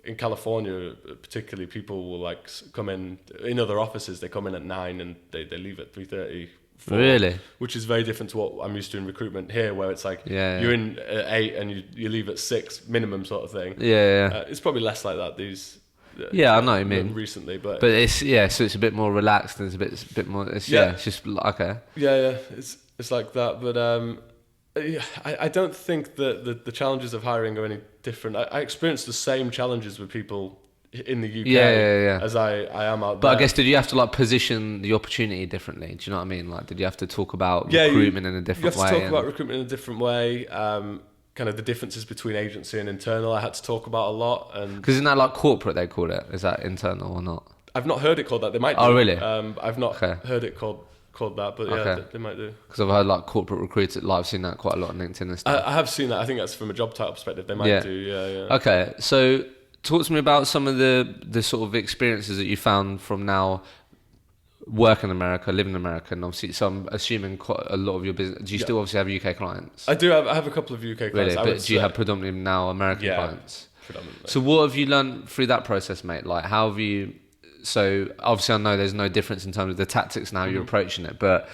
In California, particularly, people will like come in other offices. They come in at 9 and they leave at 3:30. Really? Which is very different to what I'm used to in recruitment here, where it's like you're in at 8 and you leave at 6 minimum sort of thing. It's probably less like that these. I know what you mean. Recently, but it's so it's a bit more relaxed and it's a bit more. It's just okay. It's like that, but I don't think that the challenges of hiring are any different. I experienced the same challenges with people in the UK as I am out there. But I guess, did you have to like position the opportunity differently? Do you know what I mean? Like, did you have to talk about recruitment in a different way? You have to talk about recruitment in a different way. Kind of the differences between agency and internal I had to talk about a lot. Because isn't that like corporate they call it? Is that internal or not? I've not heard it called that. They might do. Oh, really? I've not heard it called called that, but yeah, they might do. Because I've heard like corporate recruiter, like I've seen that quite a lot on LinkedIn and stuff. I have seen that. I think that's from a job title perspective. They might do. Yeah. Okay, so talk to me about some of the sort of experiences that you found from now work in America, live in America, and obviously, so I'm assuming quite a lot of your business. Do you still obviously have UK clients? I do. I have a couple of UK clients. Really, but do you have predominantly now American clients? Predominantly. So what have you learned through that process, mate? Like, how have you? So obviously, I know there's no difference in terms of the tactics and how you're approaching it, but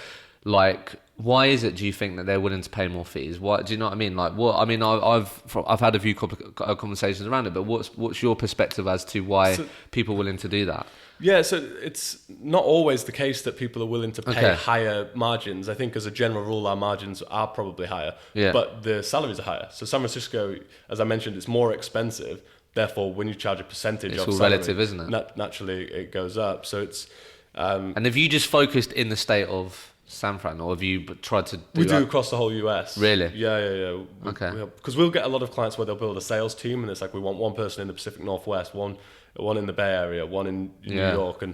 like, why is it? Do you think that they're willing to pay more fees? What do you know what I mean? Like, what I mean, I've had a few conversations around it, but what's your perspective as to why people are willing to do that? Yeah, so it's not always the case that people are willing to pay higher margins. I think as a general rule, our margins are probably higher, but the salaries are higher. So San Francisco, as I mentioned, it's more expensive. Therefore, when you charge a percentage it's of all salary, relative, isn't it? Naturally, it goes up. So it's... and have you just focused in the state of San Fran, or have you tried to do We do across the whole US. Really? Yeah. Because we'll get a lot of clients where they'll build a sales team, and it's like, we want one person in the Pacific Northwest, one in the Bay Area, one in New York,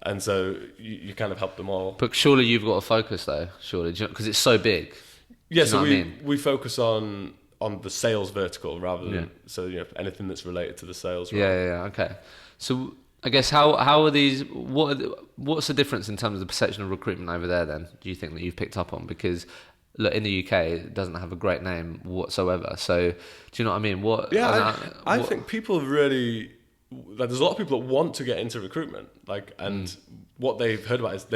and so you kind of help them all. But surely you've got a focus though, surely, because it's so big. Yeah, so we focus on the sales vertical rather than anything that's related to the sales role. Yeah. Okay. So I guess how are these? What's the difference in terms of the perception of recruitment over there? Then do you think that you've picked up on? Because look, in the UK, it doesn't have a great name whatsoever. So do you know what I mean? I think people really... Like, there's a lot of people that want to get into recruitment, what they've heard about is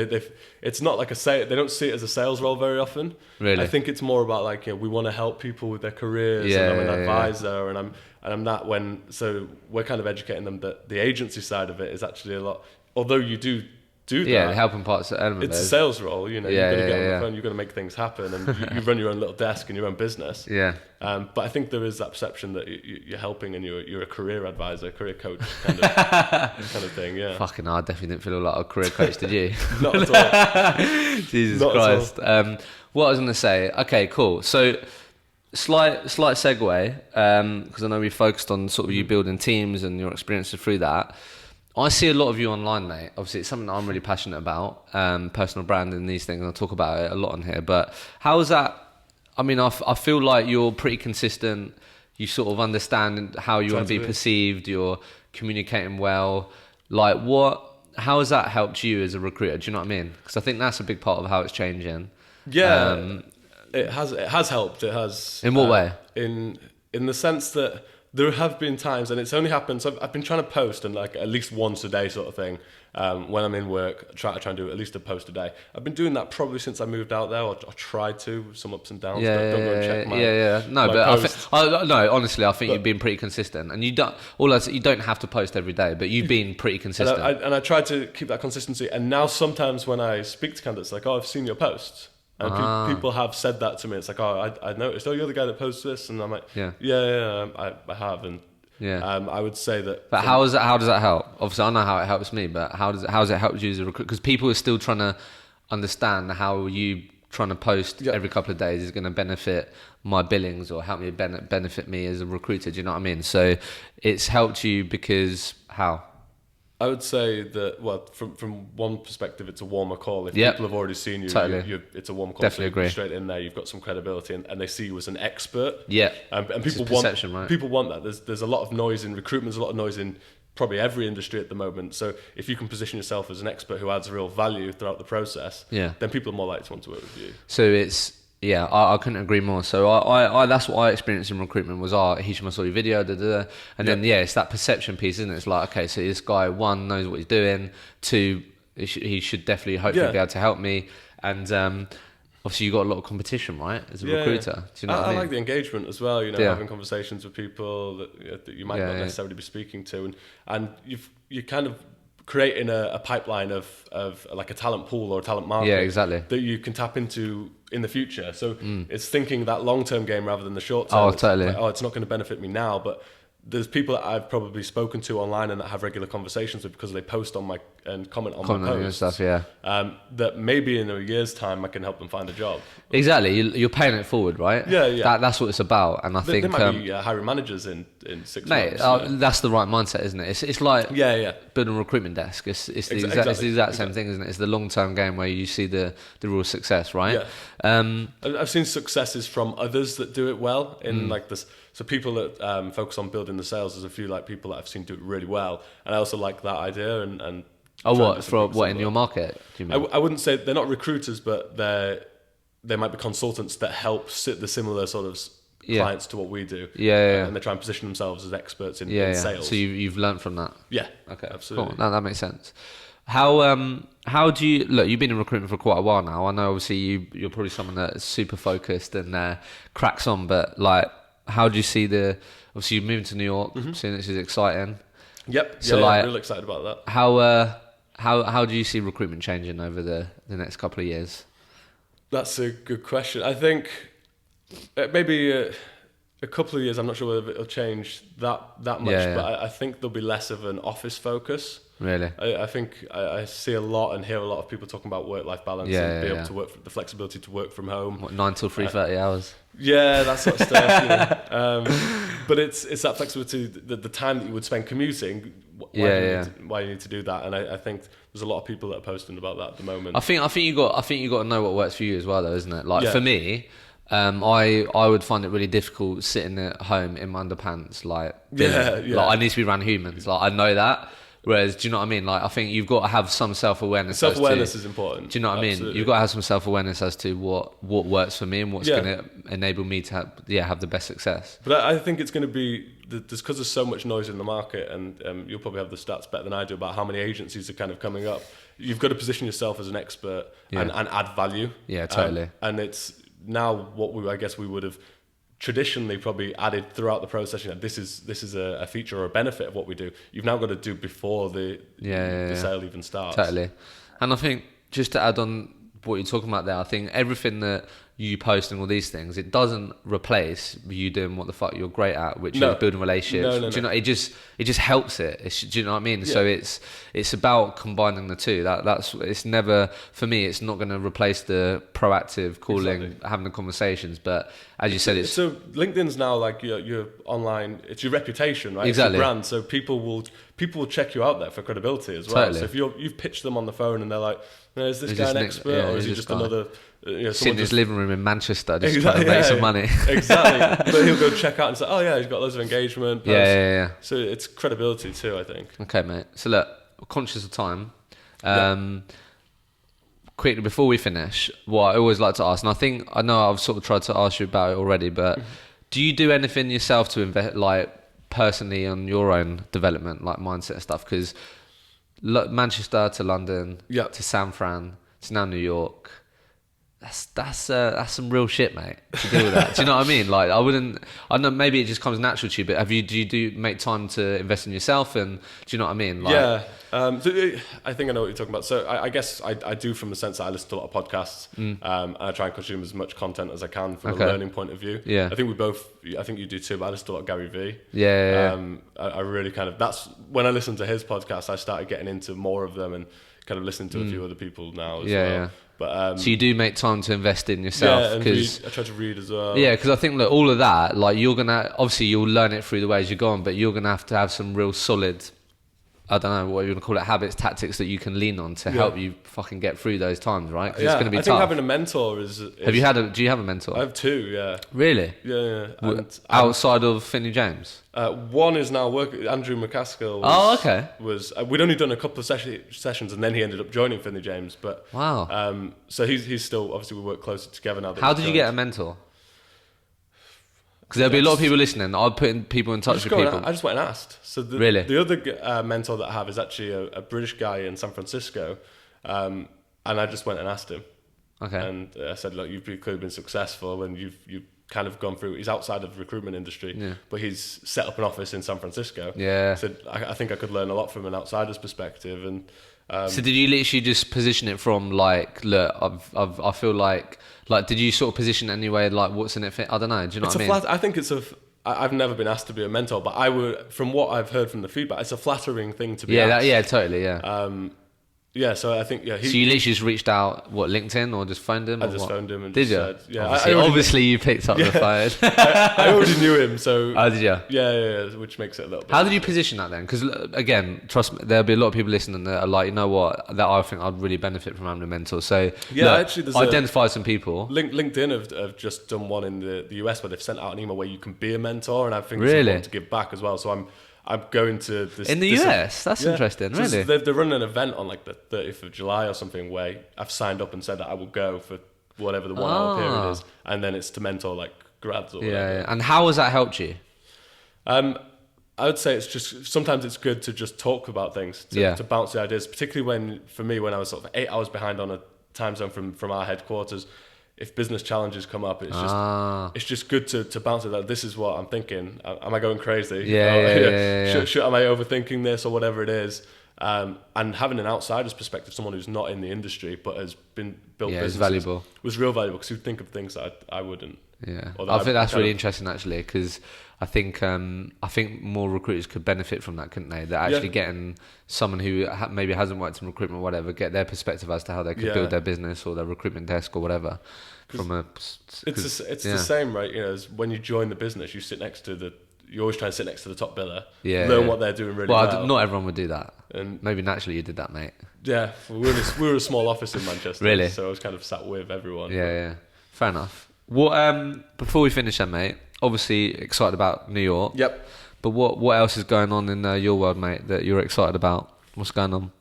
it's not like they don't see it as a sales role very often. Really? I think it's more about we want to help people with their careers, and I'm an advisor, and I'm that so we're kind of educating them that the agency side of it is actually a lot, although you do that. Yeah, the helping parts of element. It's a sales role, you've got to get on the phone, you've got to make things happen, and you run your own little desk and your own business. Yeah. But I think there is that perception that you're helping and you're a career advisor, career coach kind of thing. Yeah. Fucking hell, I definitely didn't feel like a career coach, did you? Not at all. Jesus Not Christ. What I was going to say. Okay, cool. So slight segue, because I know we focused on sort of you building teams and your experiences through that. I see a lot of you online, mate. Obviously, it's something that I'm really passionate about, personal branding, these things, and I talk about it a lot on here. But how is that? I mean, I feel like you're pretty consistent. You sort of understand how you want to be perceived. You're communicating well. Like, how has that helped you as a recruiter? Do you know what I mean? Because I think that's a big part of how it's changing. Yeah, it has helped. It has. In what way? In the sense that there have been times, and it's only happened, so I've been trying to post and at least once a day sort of thing. When I'm in work, I try and do at least a post a day. I've been doing that probably since I moved out there, or tried to, some ups and downs. Don't go and check my No, honestly, I think you've been pretty consistent, and you don't have to post every day, but you've been pretty consistent. And I try to keep that consistency. And now sometimes when I speak to candidates, I've seen your posts. And people have said that to me. It's like, I noticed, you're the guy that posts this, and I'm like, I have, and I would say that. But how does that help? Obviously, I know how it helps me, but how does it help you as a recruiter? Because people are still trying to understand how you trying to post every couple of days is going to benefit my billings or help me benefit me as a recruiter. Do you know what I mean? So it's helped you because how? I would say that, well, from one perspective, it's a warmer call. If people have already seen you, it's a warm call. Definitely agree. Straight in there, you've got some credibility, and they see you as an expert. Yeah, and people want that. There's a lot of noise in recruitment. There's a lot of noise in probably every industry at the moment. So if you can position yourself as an expert who adds real value throughout the process, then people are more likely to want to work with you. So it's. Yeah, I couldn't agree more. So I that's what I experienced in recruitment was, Hisham, I saw your video, and then it's that perception piece, isn't it? It's like, okay, so this guy, one, knows what he's doing, two, he should definitely hopefully be able to help me, and obviously you got a lot of competition, right, as a recruiter. Do you know what I mean? I like the engagement as well, having conversations with people that you might not necessarily be speaking to, and you're kind of creating a pipeline of like a talent pool or a talent market that you can tap into in the future. So it's thinking that long-term game rather than the short-term. Totally. It's not going to benefit me now, but there's people that I've probably spoken to online and that have regular conversations with because they post on and comment on my posts. Stuff, yeah. That maybe in a year's time I can help them find a job. Exactly, you're paying it forward, right? Yeah. That's what it's about, and I think there might be hiring managers in 6 months. That's the right mindset, isn't it? It's like building a recruitment desk. It's the exact same thing, isn't it? It's the long term game where you see the real success, right? Yeah. I've seen successes from others that do it well in like this. So people that focus on building the sales, there's a few like people that I've seen do it really well, and I also like that idea. And what in your market? Do you mean? I wouldn't say they're not recruiters, but they might be consultants that help the similar sort of clients to what we do. And they try and position themselves as experts in sales. So you've learned from that. Yeah. Okay. Absolutely. Cool. No, that makes sense. How do you look? You've been in recruitment for quite a while now. I know, obviously, you're probably someone that's super focused and cracks on. But like, how do you see obviously you're moving to New York? Seeing this is exciting. Yep. So I'm really excited about that. How do you see recruitment changing over the next couple of years? That's a good question. I think maybe a couple of years. I'm not sure whether it'll change that much, but I think there'll be less of an office focus. Really? I think I see a lot and hear a lot of people talking about work-life balance and be able to work, the flexibility to work from home. What, 9 till 3:30 hours? Yeah, that sort of stuff. But it's that flexibility, the time that you would spend commuting. Why you need to do that, and I think there's a lot of people that are posting about that at the moment. I think you got to know what works for you as well, though, isn't it? Like for me, I would find it really difficult sitting at home in my underpants, like I need to be around humans. Like I know that. Whereas, do you know what I mean? Like, I think you've got to have some self-awareness. Self-awareness is important. Do you know what I mean? You've got to have some self-awareness as to what works for me and what's going to enable me to have the best success. But I think it's going to be, because there's so much noise in the market, and you'll probably have the stats better than I do about how many agencies are kind of coming up. You've got to position yourself as an expert and add value. Yeah, totally. And it's now what we would have traditionally probably added throughout the process. This is a feature or a benefit of what we do. You've now got to do before the sale even starts. Totally. And I think, just to add on what you're talking about there, I think everything that you post and all these things, it doesn't replace you doing what the fuck you're great at, which is building relationships. No. Do you know, it just helps it. Do you know what I mean? Yeah. So it's about combining the two. It's never, for me, it's not going to replace the proactive calling, having the conversations. But as you said, so LinkedIn's now like your online. It's your reputation, right? Exactly. It's your brand. So people will check you out there for credibility as well. Totally. So if you've pitched them on the phone and they're like, is this guy an expert or is he just another? Sitting in his living room in Manchester, just trying to make some money. Exactly. But he'll go check out and say, oh yeah, he's got loads of engagement. Yeah. So it's credibility too, I think. Okay, mate. So look, conscious of time. Quickly, before we finish, what I always like to ask, and I know I've sort of tried to ask you about it already, but do you do anything yourself to invest, like personally, on your own development, like mindset and stuff? Because Manchester to London to San Fran to now New York. That's some real shit, mate, to deal with that. Do you know what I mean? Like, I know maybe it just comes natural to you, but do you make time to invest in yourself? And do you know what I mean? Like, so I think I know what you're talking about. So I guess I do, from the sense that I listen to a lot of podcasts, and I try and consume as much content as I can from a learning point of view. Yeah. I think you do too, but I listen to a lot of Gary Vee. I really that's when I listen to his podcast, I started getting into more of them and kind of listening to a few other people now as well. Yeah. But, so you do make time to invest in yourself? I try to read as well. Yeah, because I think that all of that, like, you're gonna, obviously you'll learn it through the way as you go on, but you're gonna have to have some real solid, I don't know what you're gonna call it, habits, tactics that you can lean on to help you fucking get through those times, right? Because it's gonna be tough. I think having a mentor is. Do you have a mentor? I have two. Yeah. Really? Yeah. And outside of Finney James? One is now Andrew McCaskill. Okay. We'd only done a couple of sessions, and then he ended up joining Finney James. But wow. So he's still, obviously we work closer together now. How did you get a mentor? Because there'll be a lot of people listening. I'll put people in touch with people. I just went and asked. So the other mentor that I have is actually a British guy in San Francisco, and I just went and asked him. Okay. And I said, look, you've clearly been successful, and you've kind of gone through. He's outside of the recruitment industry, but he's set up an office in San Francisco. Yeah. So I think I could learn a lot from an outsider's perspective. And so did you literally just position it from like, look, I feel like did you sort of position it anyway, like what's in it for, I don't know, do you know what I mean? I think it's I've never been asked to be a mentor, but I would, from what I've heard from the feedback, it's a flattering thing to be asked. Totally, Yeah, so I think, so you literally just reached out, LinkedIn, or just phoned him? I just phoned him and did just you? said, Obviously you picked up the phone. I already knew him, so... Oh, did you? Yeah, which makes it a little bit... How did you position that then? Because, again, trust me, there'll be a lot of people listening that are like, you know what, that I think I'd really benefit from having a mentor. So, actually, identify some people. LinkedIn have just done one in the US where they've sent out an email where you can be a mentor, and I think really? it's important to give back as well. So I'm going to this... In the US? That's interesting, so really? They're running an event on like the 30th of July or something where I've signed up and said that I will go for whatever the 1 hour period is. And then it's to mentor like grads or whatever. Yeah. And how has that helped you? I would say it's just... Sometimes it's good to just talk about things, to bounce the ideas, particularly for me, when I was sort of 8 hours behind on a time zone from our headquarters. If business challenges come up, it's just good to bounce it. Like, this is what I'm thinking. Am I going crazy? Yeah. Am I overthinking this or whatever it is? And having an outsider's perspective, someone who's not in the industry but has built businesses, valuable. Was real valuable because you'd think of things that I wouldn't. Yeah, I think that's really interesting actually, because I think more recruiters could benefit from that, couldn't they? They're actually getting someone who maybe hasn't worked in recruitment or whatever, get their perspective as to how they could build their business or their recruitment desk or whatever. It's the same, right? As when you join the business, you always try and sit next to the top biller, learn what they're doing really well. Well, not everyone would do that. And maybe naturally you did that, mate. Yeah, we were a small office in Manchester, really? So I was kind of sat with everyone. Yeah. Fair enough. What before we finish then, mate, obviously excited about New York. Yep. But what else is going on in your world, mate, that you're excited about? What's going on?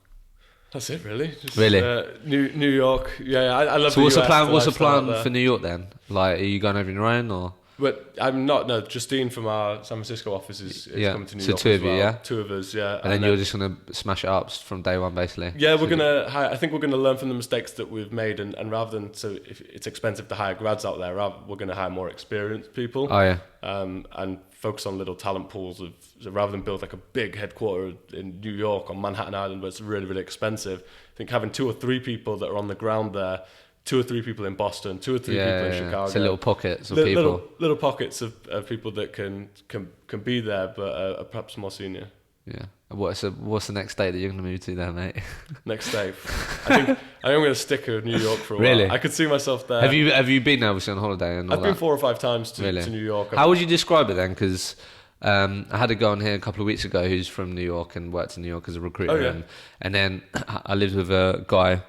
That's it, really. Really? New York. Yeah, I love. So what's the plan? What's the plan for New York then? Like, are you going over on your own or? But I'm not. No, Justine from our San Francisco office is coming to New York. So two of you, yeah. Two of us, yeah. And then you're just gonna smash it up from day one, basically. Yeah, we're gonna. I think we're gonna learn from the mistakes that we've made, and rather than if it's expensive to hire grads out there, we're gonna hire more experienced people. Oh yeah. And focus on little talent pools so rather than build like a big headquarter in New York on Manhattan Island, where it's really, really expensive. I think having 2 or 3 people that are on the ground there, 2 or 3 people in Boston, 2 or 3 people in Chicago. So little pockets of people. Little pockets of people that can be there, but are perhaps more senior. Yeah. What's the next state that you're going to move to there, mate? Next state. I think I'm going to stick with New York for a really? while. I could see myself there. Have you been there obviously on holiday and all I've been 4 or 5 times to New York. How would you describe it then? Because I had a guy on here a couple of weeks ago who's from New York and worked in New York as a recruiter. Oh, yeah. And then I lived with a guy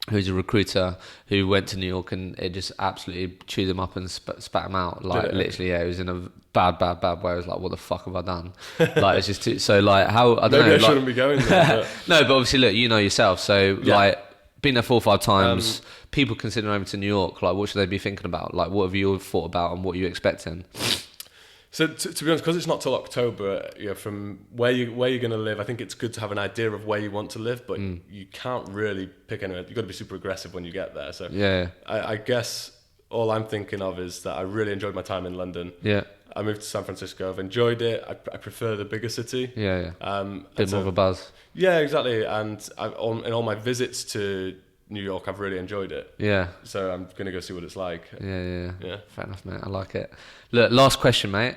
who's a recruiter who went to New York and it just absolutely chewed him up and spat him out. Like literally, it was in a bad way. I was like, what the fuck have I done? Like, it's just so like, how, I don't know. Maybe I shouldn't be going there. But. No, but obviously, look, you know yourself. So like, been there 4 or 5 times, people considering over to New York, like what should they be thinking about? Like, what have you thought about and what are you expecting? So to be honest, because it's not till October, from where you're going to live, I think it's good to have an idea of where you want to live, but you can't really pick anywhere. You've got to be super aggressive when you get there. So I guess all I'm thinking of is that I really enjoyed my time in London. Yeah. I moved to San Francisco. I've enjoyed it. I prefer the bigger city. Yeah. Bit more of a buzz. Yeah, exactly. And in all my visits to New York, I've really enjoyed it. Yeah. So I'm going to go see what it's like. Yeah. Fair enough, mate. I like it. Look, last question, mate.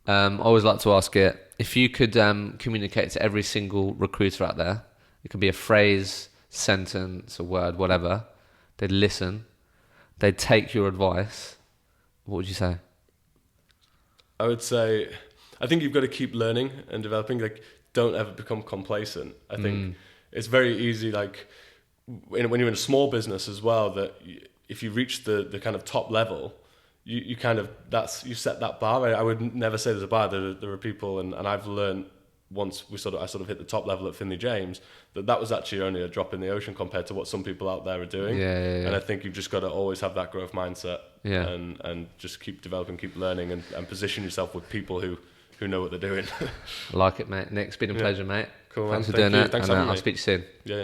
I always like to ask it. If you could communicate to every single recruiter out there, it could be a phrase, sentence, a word, whatever. They'd listen. They'd take your advice. What would you say? I would say, I think you've got to keep learning and developing. Like, don't ever become complacent. I think it's very easy, like, when you're in a small business as well, that if you reach the kind of top level, you kind of, you set that bar. I would never say there's a bar. There are people, and I've learned once I sort of hit the top level at Finley James, that was actually only a drop in the ocean compared to what some people out there are doing. Yeah. And I think you've just got to always have that growth mindset. Yeah. And just keep developing, keep learning, and position yourself with people who know what they're doing. I like it, mate. Nick, it's been a pleasure, mate. Cool. Thanks for doing it. Thanks and for having me. I'll speak to you soon. Yeah.